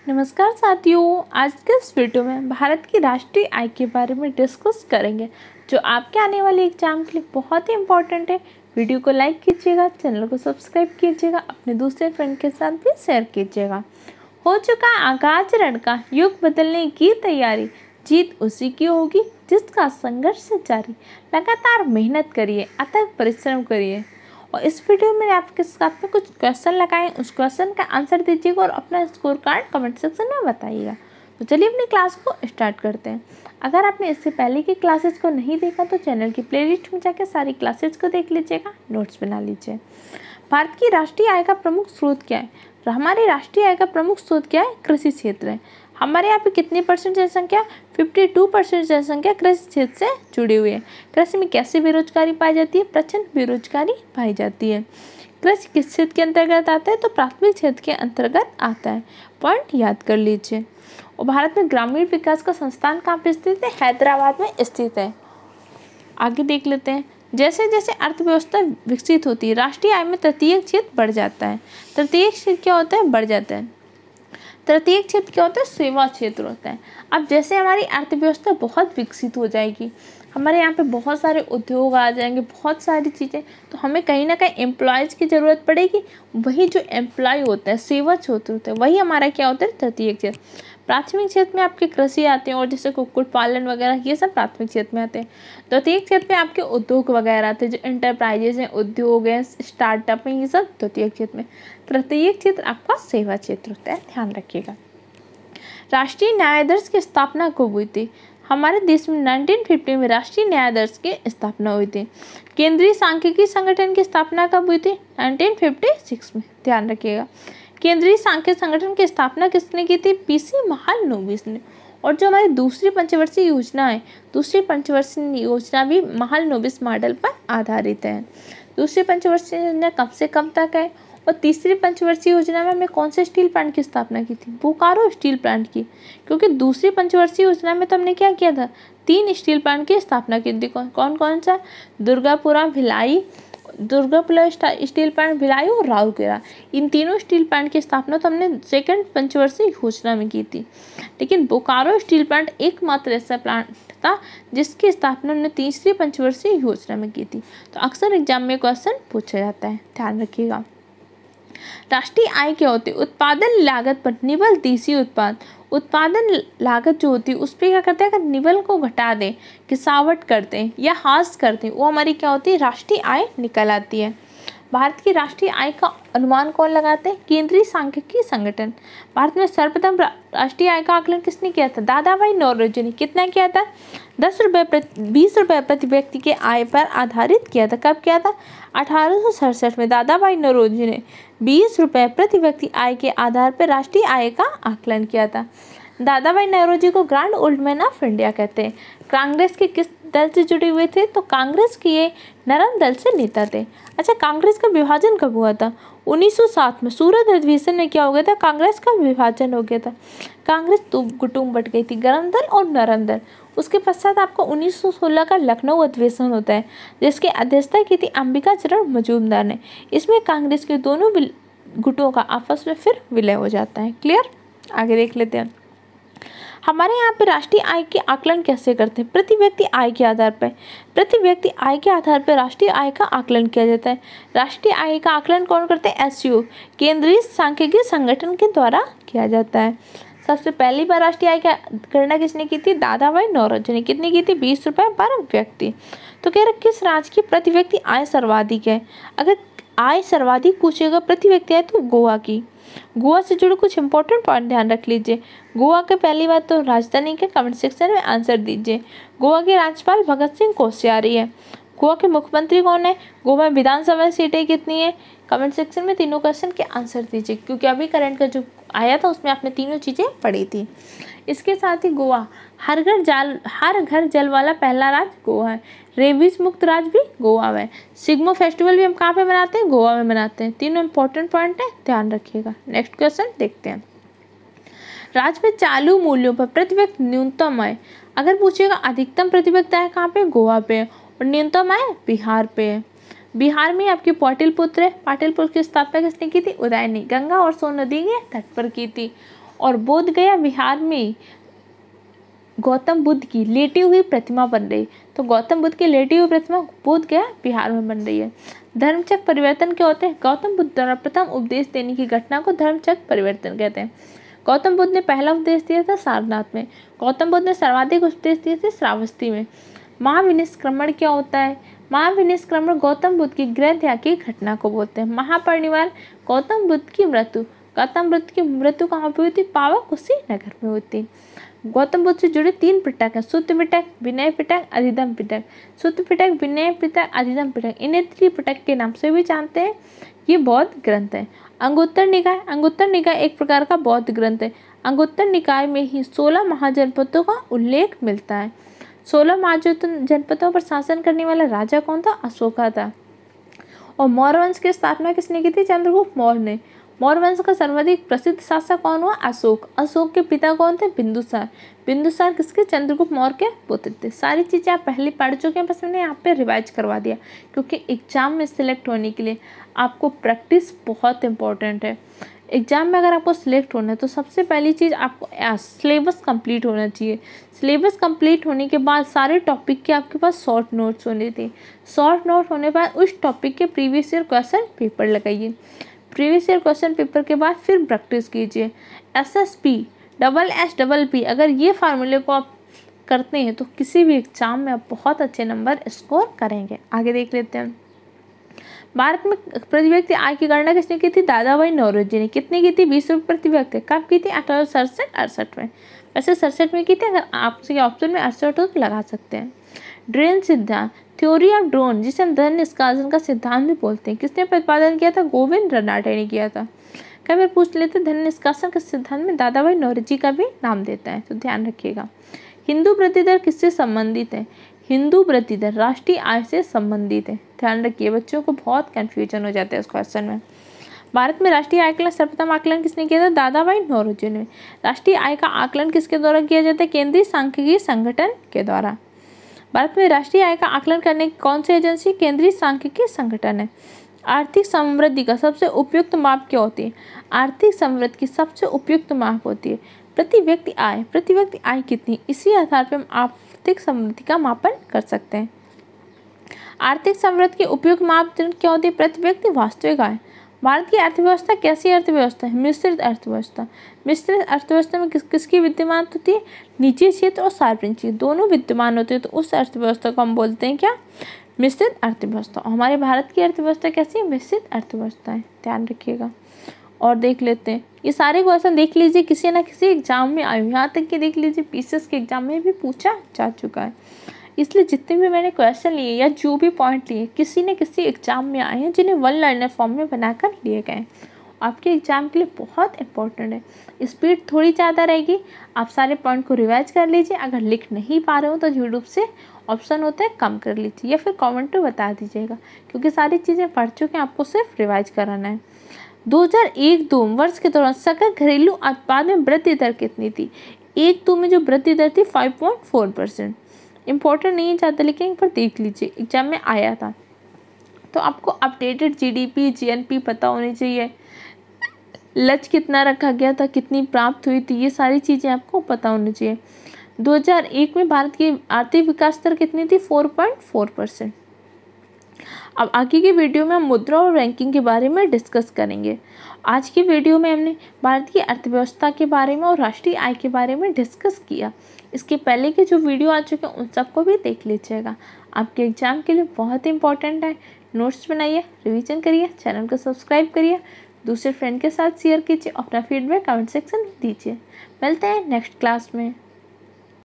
नमस्कार साथियों, आज के इस वीडियो में भारत की राष्ट्रीय आय के बारे में डिस्कस करेंगे जो आपके आने वाले एग्जाम के लिए बहुत ही इम्पोर्टेंट है। वीडियो को लाइक कीजिएगा, चैनल को सब्सक्राइब कीजिएगा, अपने दूसरे फ्रेंड के साथ भी शेयर कीजिएगा। हो चुका आगाज रण का, युग बदलने की तैयारी, जीत उसी की होगी जिसका संघर्ष जारी। लगातार मेहनत करिए, अथक परिश्रम करिए। और इस वीडियो में आपके साथ में कुछ क्वेश्चन लगाए, उस क्वेश्चन का आंसर दीजिएगा और अपना स्कोर कार्ड कमेंट सेक्शन में बताइएगा। तो चलिए अपनी क्लास को स्टार्ट करते हैं। अगर आपने इससे पहले की क्लासेस को नहीं देखा तो चैनल की प्लेलिस्ट में जाकर सारी क्लासेस को देख लीजिएगा, नोट्स बना लीजिए। भारत की राष्ट्रीय आय का प्रमुख स्रोत क्या है? हमारी राष्ट्रीय आय का प्रमुख स्रोत क्या है? कृषि क्षेत्र है। हमारे यहाँ पे कितनी परसेंट जनसंख्या? 52% जनसंख्या कृषि क्षेत्र से जुड़ी हुई है। कृषि में कैसी बेरोजगारी पाई जाती है? प्रचंड बेरोजगारी पाई जाती है। कृषि किस क्षेत्र के अंतर्गत आता है? तो प्राथमिक क्षेत्र के अंतर्गत आता है। पॉइंट याद कर लीजिए। और भारत में ग्रामीण विकास का संस्थान कहाँ पे स्थित है? हैदराबाद में स्थित है। आगे देख लेते हैं। जैसे जैसे अर्थव्यवस्था विकसित होती है, राष्ट्रीय आय में तृतीय क्षेत्र बढ़ जाता है। तृतीय क्षेत्र क्या होता है? बढ़ जाता है। तृतीय क्षेत्र क्या होता है? सेवा क्षेत्र होता है। अब जैसे हमारी अर्थव्यवस्था बहुत विकसित हो जाएगी, हमारे यहाँ पे बहुत सारे उद्योग आ जाएंगे, बहुत सारी चीज़ें, तो हमें कहीं ना कहीं एम्प्लॉयज़ की ज़रूरत पड़ेगी। वही जो एम्प्लॉय होता है, सेवा क्षेत्र होता है, वही हमारा क्या होता है? तृतीय क्षेत्र। प्राथमिक क्षेत्र में आपके कृषि आते हैं और जैसे कुक्कुट पालन वगैरह, ये सब प्राथमिक क्षेत्र में आते हैं। द्वितीय क्षेत्र में आपके उद्योग वगैरह आते हैं, जो इंटरप्राइजेज हैं, उद्योग हैं, स्टार्टअप हैं, ये सब द्वितीय क्षेत्र में। तृतीय क्षेत्र आपका सेवा क्षेत्र होता है, ध्यान रखिएगा। राष्ट्रीय न्यायाधीश की स्थापना कब हुई थी? हमारे देश में 1950 में राष्ट्रीय न्यायाधीश की स्थापना हुई थी। केंद्रीय सांख्यिकी संगठन की स्थापना कब हुई थी? 1956 में, ध्यान रखिएगा। केंद्रीय सांख्यिकी संगठन की स्थापना किसने की थी? पीसी महालनोबिस ने। और जो हमारी दूसरी पंचवर्षीय योजना है, दूसरी पंचवर्षीय योजना भी महालनोबिस मॉडल पर आधारित है। दूसरी पंचवर्षीय योजना कब से कब तक है? और तीसरी पंचवर्षीय योजना में हमने कौन से स्टील प्लांट की स्थापना की थी? बोकारो स्टील प्लांट की। क्योंकि दूसरी पंचवर्षीय योजना में तो हमने क्या किया था? 3 स्टील प्लांट की स्थापना की थी। कौन कौन सा? दुर्गापुरा स्टील प्लांट भिलाई और राउरकेला। इन तीनों स्टील प्लांट की स्थापना तो हमने सेकंड पंचवर्षीय योजना में की थी। लेकिन बोकारो स्टील प्लांट एकमात्र ऐसा प्लांट था जिसकी स्थापना हमने तीसरी पंचवर्षीय योजना में की थी। तो अक्सर एग्जाम में क्वेश्चन पूछा जाता है, ध्यान रखिएगा। राष्ट्रीय आय क्या होती है? उत्पादन लागत पर निवल देशी उत्पादन लागत जो होती है उस पर क्या करते हैं? अगर निवल को घटा दें, गिरावट करते हैं या ह्रास करते हैं, वो हमारी क्या होती है? राष्ट्रीय आय निकल आती है। भारत की राष्ट्रीय आय का अनुमान कौन लगाते हैं? केंद्रीय सांख्यिकी संगठन। भारत में सर्वप्रथम राष्ट्रीय आय का आकलन किसने किया था? दादाभाई नौरोजी ने। कितना किया था? 20 रुपये प्रति व्यक्ति के आय पर आधारित किया था। कब किया था? 1867 में दादाभाई नौरोजी ने 20 रुपये प्रति व्यक्ति आय के आधार पर राष्ट्रीय आय का आकलन किया था। दादाभाई नौरोजी को grand old man of India कहते हैं। कांग्रेस के किस दल से जुड़े हुए थे? तो कांग्रेस के ये नरम दल से नेता थे। अच्छा, कांग्रेस का विभाजन कब हुआ था? 1907 में सूरत अधिवेशन में क्या हो गया था? कांग्रेस का विभाजन हो गया था। कांग्रेस दो गुटों में बट गई थी, गरम दल और नरम दल। उसके पश्चात आपको 1916 का लखनऊ अधिवेशन होता है, जिसकी अध्यक्षता की थी अंबिका चरण मजूमदार ने। इसमें कांग्रेस के दोनों गुटों का आपस में फिर विलय हो जाता है। क्लियर? आगे देख लेते हैं। हमारे यहाँ पे राष्ट्रीय आय के आकलन कैसे करते हैं? प्रति व्यक्ति आय के आधार पर। प्रति व्यक्ति आय के आधार पर राष्ट्रीय आय का आकलन किया जाता है। राष्ट्रीय आय का आकलन कौन करते हैं? एससीओ, केंद्रीय सांख्यिकी संगठन के द्वारा किया जाता है। सबसे पहली बार राष्ट्रीय आय की गणना किसने की थी? दादाभाई नौरोजी ने। कितनी की थी? 20 रुपये पर व्यक्ति। तो कह रहे किस राज्य की प्रति व्यक्ति आय सर्वाधिक है? अगर आय सर्वाधिक पूछेगा प्रति व्यक्ति आय तो गोवा की। गोवा से जुड़े कुछ इंपॉर्टेंट पॉइंट ध्यान रख लीजिए। गोवा के पहली बात तो राजधानी के कमेंट सेक्शन में आंसर दीजिए। गोवा के राज्यपाल भगत सिंह कोश्यारी है। गोवा के मुख्यमंत्री कौन है? गोवा में विधानसभा सीटें कितनी है? कमेंट सेक्शन में तीनों क्वेश्चन के आंसर दीजिए, क्योंकि अभी करंट का जो आया था उसमें आपने तीनों चीज़ें पढ़ी थी। इसके साथ ही गोवा हर घर जल वाला पहला राज्य गोवा है। रेबीज मुक्त राज्य भी गोवा में। सिग्मो फेस्टिवल भी हम कहाँ पे मनाते हैं? गोवा में मनाते हैं। तीनों इंपॉर्टेंट पॉइंट है, ध्यान रखिएगा। नेक्स्ट क्वेश्चन देखते हैं। राज्य में चालू मूल्यों पर प्रति व्यक्ति न्यूनतम आय अगर पूछेगा, अधिकतम प्रति व्यक्ति आय कहाँ पे? गोवा पे। और न्यूनतम आय बिहार पे है। बिहार में आपकी पाटलिपुत्र है। पाटलिपुत्र की स्थापना किसने की थी? उदयनी। गंगा और सोन नदी के तट पर की थी। और बोध गया बिहार में गौतम बुद्ध की लेटी हुई प्रतिमा बन रही। तो गौतम बुद्ध की लेटी हुई प्रतिमा बोध गया बिहार में बन रही है। धर्मचक्र परिवर्तन क्या होते हैं? गौतम बुद्ध द्वारा प्रथम उपदेश देने की घटना को धर्मचक्र परिवर्तन कहते हैं। गौतम बुद्ध ने पहला उपदेश दिया था सारनाथ में। गौतम बुद्ध ने सर्वाधिक उपदेश दिए थे श्रावस्ती में। महाविनिष्क्रमण क्या होता है? महाविनिष्क्रमण गौतम बुद्ध की गृह त्याग की घटना को बोलते हैं। महापरिनिर्वाण गौतम बुद्ध की मृत्यु। गौतम बुद्ध की मृत्यु कहाँ पे हुई थी? पावा कुशीनगर में हुई थी। गौतम बुद्ध से जुड़े 3 पिटक हैं, सुत्त पिटक, विनय पिटक, अधिगम पिटक। सुत्त पिटक, विनय पिटक, अधिगम पिटक, इन्हें त्रिपिटक के नाम से भी जानते हैं। ये बौद्ध ग्रंथ है। अंगुत्तर निकाय, अंगुत्तर निकाय एक प्रकार का बौद्ध ग्रंथ है। अंगुत्तर निकाय में ही 16 महाजनपदों का उल्लेख मिलता है। 16 महाजनपदों पर शासन करने वाला राजा कौन था? अशोका था। और मौर्य वंश की स्थापना किसने की थी? चंद्रगुप्त मौर्य ने। मौर्य वंश का सर्वाधिक प्रसिद्ध शासक कौन हुआ? अशोक। अशोक के पिता कौन थे? बिंदुसार। बिंदुसार किसके? चंद्रगुप्त मौर्य के पुत्र थे। सारी चीज़ें आप पहले पढ़ चुके हैं, बस मैंने यहाँ पे रिवाइज करवा दिया, क्योंकि एग्जाम में सिलेक्ट होने के लिए आपको प्रैक्टिस बहुत इंपॉर्टेंट है। एग्जाम में अगर आपको सिलेक्ट होना है तो सबसे पहली चीज़ आपको सिलेबस कंप्लीट होना चाहिए। सिलेबस कंप्लीट होने के बाद सारे टॉपिक के आपके पास शॉर्ट नोट्स होने थे। शॉर्ट नोट होने के बाद उस टॉपिक के प्रीवियस ईयर क्वेश्चन पेपर लगाइए। प्रीवियस ईयर क्वेश्चन पेपर के बाद फिर प्रैक्टिस कीजिए। SSP, SSP अगर ये फार्मूले को आप करते हैं तो किसी भी एग्जाम में आप बहुत अच्छे नंबर स्कोर करेंगे। आगे देख लेते हैं। भारत में प्रति व्यक्ति आय की गणना किसने की थी? दादाभाई नौरोजी ने। कितनी की थी? 20 रुपये प्रति व्यक्ति। कब की थी? 1867-68 में। वैसे 67 में की थी, अगर आपसे ऑप्शन में 68 हो तो लगा सकते हैं। ड्रेन सिद्धांत, थ्योरी ऑफ ड्रोन, जिसे हम धन निष्कासन का सिद्धांत भी बोलते हैं, किसने प्रतिपादन किया था? गोविंद रनाटे ने किया था। कई बार पूछ लेते धन निष्कासन के सिद्धांत में दादाभाई नौरोजी का भी नाम देता है, तो ध्यान रखिएगा। हिंदू वृद्धि दर किससे संबंधित है? हिंदू वृद्धि दर राष्ट्रीय आय से संबंधित है। ध्यान रखिए, बच्चों को बहुत कन्फ्यूजन हो जाता है इस क्वेश्चन में। भारत में राष्ट्रीय आय का सर्वप्रथम आकलन किसने किया था? दादाभाई नौरोजी ने। राष्ट्रीय आय का आकलन किसके द्वारा किया जाता है? केंद्रीय सांख्यिकी संगठन के द्वारा। भारत में राष्ट्रीय आय का आकलन करने की कौन सी एजेंसी? केंद्रीय सांख्यिकी संगठन है। आर्थिक समृद्धि का सबसे उपयुक्त माप क्या होती है? आर्थिक समृद्धि की सबसे उपयुक्त माप होती है प्रति व्यक्ति आय। प्रति व्यक्ति आय कितनी, इसी आधार पर हम आर्थिक समृद्धि का मापन कर सकते हैं। आर्थिक समृद्धि की उपयुक्त मापदंड क्या होती है? प्रति व्यक्ति वास्तविक आय। भारत की अर्थव्यवस्था कैसी अर्थव्यवस्था है? मिश्रित अर्थव्यवस्था। मिश्रित अर्थव्यवस्था में किसकी विद्यमान होती है? निजी क्षेत्र और सार्वजनिक क्षेत्र दोनों विद्यमान होते हैं, तो उस अर्थव्यवस्था को हम बोलते हैं क्या? मिश्रित अर्थव्यवस्था। हमारे भारत की अर्थव्यवस्था कैसी है? मिश्रित अर्थव्यवस्था है, ध्यान रखिएगा। और देख लेते हैं, ये सारे क्वेश्चन देख लीजिए, किसी न किसी एग्जाम में आए, यहाँ तक कि देख लीजिए पीसीएस के एग्जाम में भी पूछा जा चुका है। इसलिए जितने भी मैंने क्वेश्चन लिए या जो भी पॉइंट लिए किसी न किसी एग्जाम में आए हैं, जिन्हें वन लाइनर फॉर्म में बनाकर लिए गए। आपके एग्जाम के लिए बहुत इंपॉर्टेंट है। स्पीड थोड़ी ज़्यादा रहेगी, आप सारे पॉइंट को रिवाइज कर लीजिए। अगर लिख नहीं पा रहे हो तो यूट्यूब से ऑप्शन होता है कम कर लीजिए, या फिर कमेंट में बता दीजिएगा, क्योंकि सारी चीज़ें पढ़ चुके हैं, आपको सिर्फ रिवाइज कराना है। 2001-2 वर्ष के दौरान सकल घरेलू उत्पाद में वृद्धि दर कितनी थी? 1-2 में जो वृद्धि दर थी 5.4%। इंपॉर्टेंट नहीं ज़्यादा, लेकिन एक बार देख लीजिए, एग्जाम में आया था। तो आपको अपडेटेड GDP GNP पता होनी चाहिए, लक्ष्य कितना रखा गया था, कितनी प्राप्त हुई थी, ये सारी चीज़ें आपको पता होनी चाहिए। 2001 में भारत की आर्थिक विकास दर कितनी थी? 4.4%। अब आगे की वीडियो में हम मुद्रा और रैंकिंग के बारे में डिस्कस करेंगे। आज की वीडियो में हमने भारत की अर्थव्यवस्था के बारे में और राष्ट्रीय आय के बारे में डिस्कस किया। इसके पहले के जो वीडियो आ चुके हैं उन सबको भी देख लीजिएगा, आपके एग्जाम के लिए बहुत इंपॉर्टेंट है। नोट्स बनाइए, रिवीजन करिए, चैनल को सब्सक्राइब करिए, दूसरे फ्रेंड के साथ शेयर कीजिए, अपना फीडबैक कमेंट सेक्शन में दीजिए। मिलते हैं नेक्स्ट क्लास में।